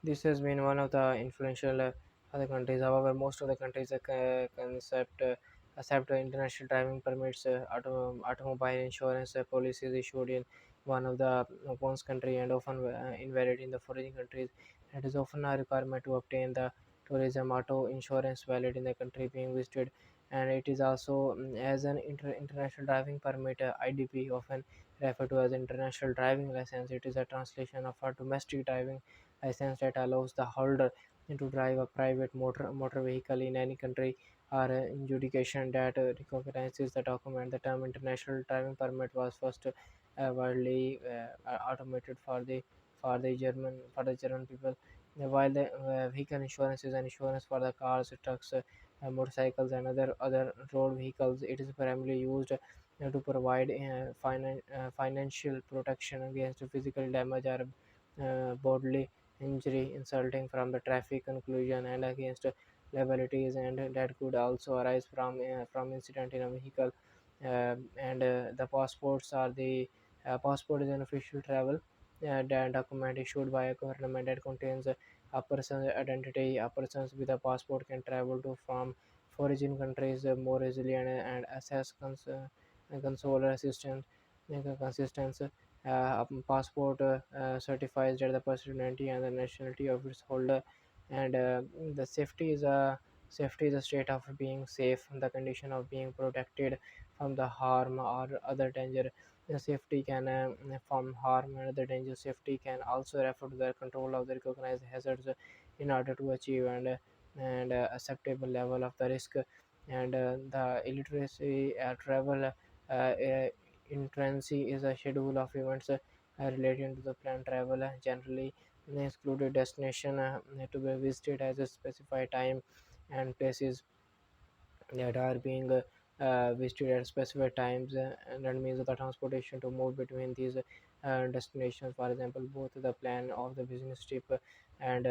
This has been one of the influential other countries. However, most of the countries accept international driving permits. Automobile insurance policies issued in one of the one's country and often invalid in the foreign countries. It is often a requirement to obtain the tourism auto insurance valid in the country being visited, and it is also as an international driving permit (IDP), often referred to as international driving license. It is a translation of a domestic driving license that allows the holder to drive a private motor vehicle in any country or adjudication that recognizes the document. The term international driving permit was first widely automated for the German people. While the vehicle insurance is an insurance for the cars, trucks, motorcycles, and other road vehicles, it is primarily used to provide financial protection against physical damage or bodily injury resulting from the traffic conclusion and against liabilities and that could also arise from incident in a vehicle. And the passports are the passport is an official travel document issued by a government that contains a person's identity. A person with a passport can travel to from origin countries more easily and access consular assistance consistence. Passport certifies that the personality and the nationality of its holder, and the safety is a state of being safe, the condition of being protected from the harm or other danger. The safety can from harm and other danger. Safety can also refer to the control of the recognized hazards in order to achieve and acceptable level of the risk. And the illiteracy travel intrancy is a schedule of events relating to the planned travel, generally excluded destination to be visited as a specified time and places that are being visited at specified times, and that means the transportation to move between these destinations. For example, both the plan of the business trip and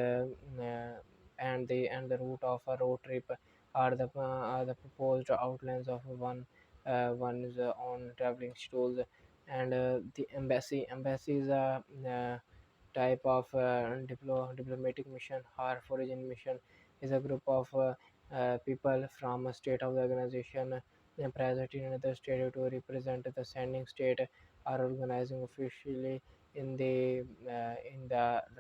and the route of a road trip are the proposed outlines of one is on traveling schedules. And the embassy is a type of diplomatic mission or foreign mission is a group of people from a state of the organization present in another state to represent the sending state are organizing officially in the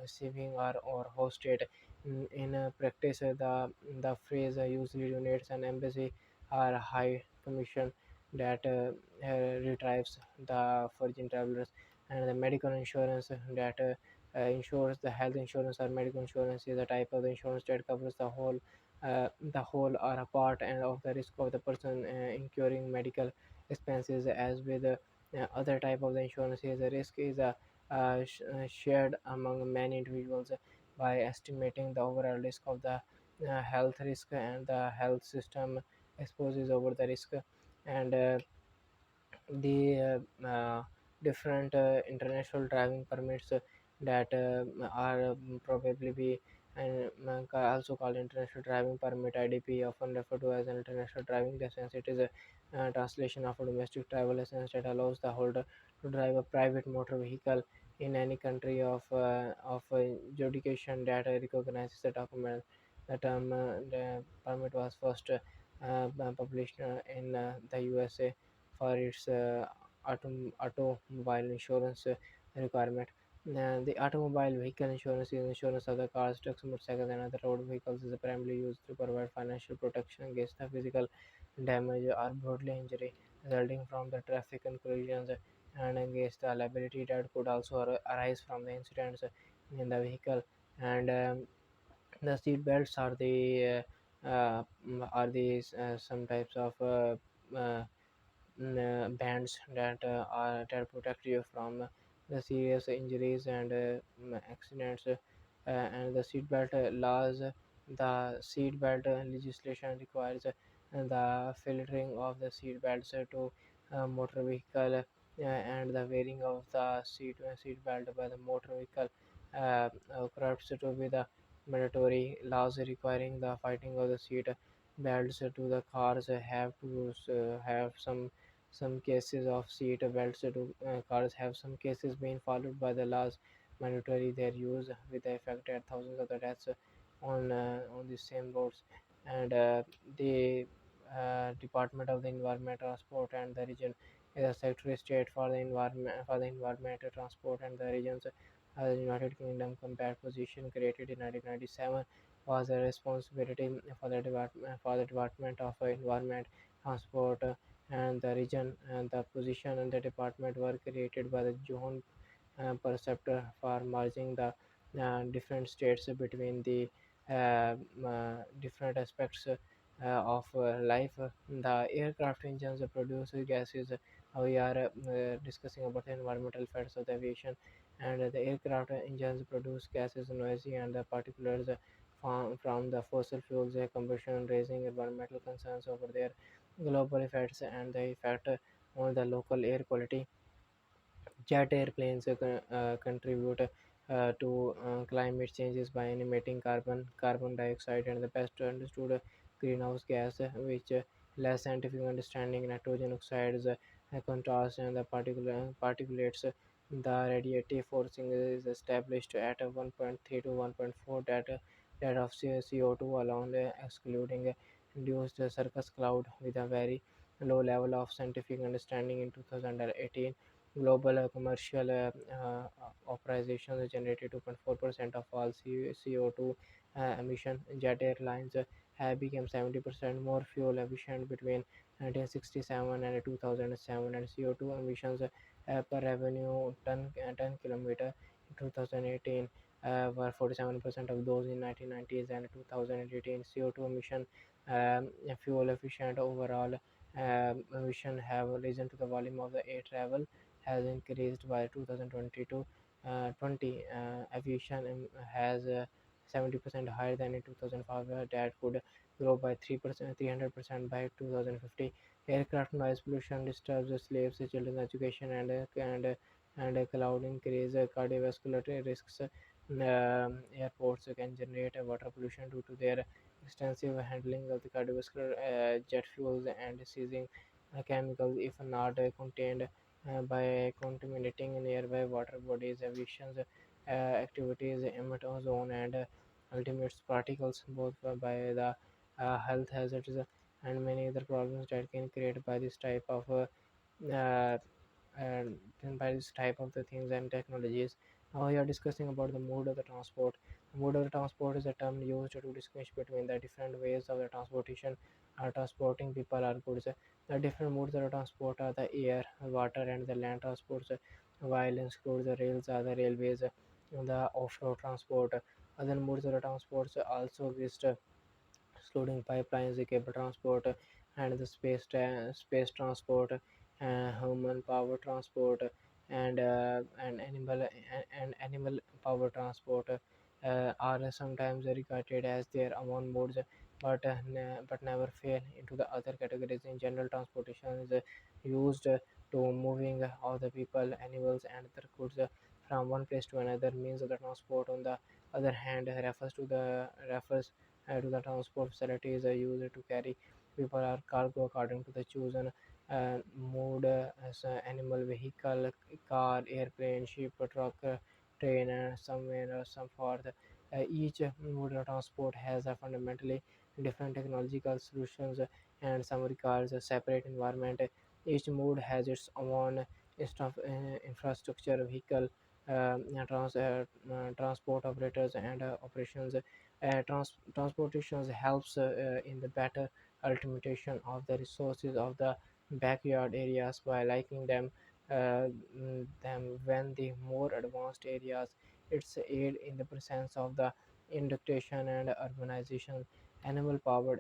receiving or host state. In practice, the phrase usually donates an embassy or high commission that retrieves the foreign travelers. And the medical insurance that insures the health insurance or medical insurance is a type of insurance that covers the whole or a part and of the risk of the person incurring medical expenses. As with other type of the insurances, the risk is shared among many individuals by estimating the overall risk of the health risk, and the health system exposes over the risk. And the different international driving permits that are probably be and also called international driving permit (IDP), often referred to as an international driving license. It is a translation of a domestic travel license that allows the holder to drive a private motor vehicle in any country of jurisdiction that recognizes the document. The term the permit was first published in the USA for its automobile insurance requirement. The automobile vehicle insurance is insurance of the cars, trucks, motorcycles, and other road vehicles is primarily used to provide financial protection against the physical damage or bodily injury resulting from the traffic collisions, and against the liability that could also arise from the incidents in the vehicle. And the seat belts are the some types of uh, bands that protect you from the serious injuries and accidents. And the seatbelt laws, the seatbelt legislation requires the filtering of the seat belts to motor vehicle, and the wearing of the seat belt by the motor vehicle corrupts to be the mandatory. Laws requiring the fighting of the seat belts to the cars have to have some cases of seat belts to cars have some cases being followed by the laws. mandatory their use, with the effect at thousands of the deaths on the same roads. And the Department of the Environment, Transport and the Region is a Secretary of State for the environment, transport and the regions. The United Kingdom compact position created in 1997 was a responsibility for the Department of Environment, Transport and the Region. And the position and the department were created by the John perceptor for merging the different states between the different aspects of life. The aircraft engines produce gases. We are discussing about the environmental effects of the aviation, and the aircraft engines produce gases, noisy, and the particulars from the fossil fuels combustion, raising environmental concerns over their global effects and the effect on the local air quality. Jet airplanes contribute to climate changes by emitting carbon dioxide, and the best understood greenhouse gas, which less scientific understanding nitrogen oxides, contrast and the particulates. The radiative forcing is established at 1.3 to 1.4 that of CO2 alone, excluding induced circus cloud. With a very low level of scientific understanding in 2018, global commercial operations generated 2.4% of all CO2 emission. Jet airlines have become 70% more fuel efficient between 1967 and 2007, and CO2 emissions per revenue ton kilometer in 2018 were 47% of those in 1990s and 2018. CO2 emission fuel efficient overall emission have risen to the volume of the air travel has increased by 2022 20. Aviation has 70% higher than in 2005, that could grow by 3%, 300% by 2050. Aircraft noise pollution disturbs the slaves, children's education, and cloud increase cardiovascular risks. Airports can generate water pollution due to their extensive handling of the cardiovascular jet fuels and seizing chemicals if not contained by contaminating nearby water bodies. Emissions activities emit ozone and ultimate particles, both by the health hazards and many other problems that can create by this type of uh, by this type of the things and technologies. Now we are discussing about the mode of the transport. The mode of the transport is a term used to distinguish between the different ways of the transportation transporting people or goods. The different modes of the transport are the air, water, and the land transports, while include the rails are the railways, the offshore transport. Other modes of the transports also exist, excluding pipelines, the cable transport, and the space transport, human power transport, and animal power transport are sometimes regarded as their own modes, but never fail into the other categories. In general, transportation is used to moving of the people, animals, and their goods from one place to another. Means of the transport, on the other hand, refers to the transport facilities are used to carry people or cargo according to the chosen mode, as animal vehicle, car, airplane, ship, truck, train, somewhere or some forth. Each mode of transport has a fundamentally different technological solutions, and some requires a separate environment. Each mode has its own infrastructure, vehicle, transport operators, and operations. Transportation helps in the better ultimation of the resources of the backyard areas by liking them when the more advanced areas. It's aid in the presence of the induction and urbanization. Animal power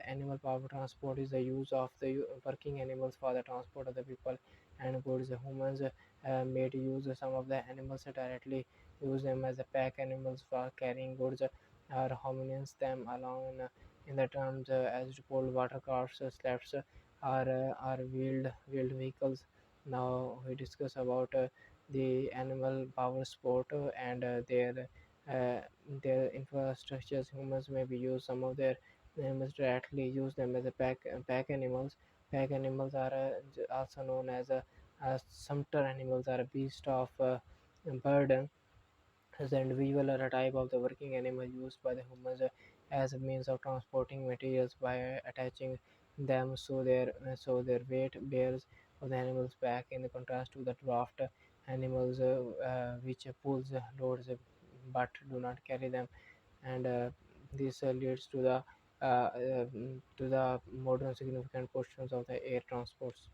transport is the use of the working animals for the transport of the people and goods. Humans made use of some of the animals directly, use them as a pack animals for carrying goods, or hominins them along in the terms as called water cars, sleds, or wheeled vehicles. Now we discuss about the animal power sport and uh, their infrastructures. Humans maybe use some of their animals directly, use them as a pack animals. Pack animals are also known as sumpter animals, are a beast of burden. The individual are a type of the working animal used by the humans as a means of transporting materials by attaching them so their weight bears on the animal's back. In contrast to the draft animals, which pulls loads but do not carry them, and this leads to the modern significant portions of the air transports.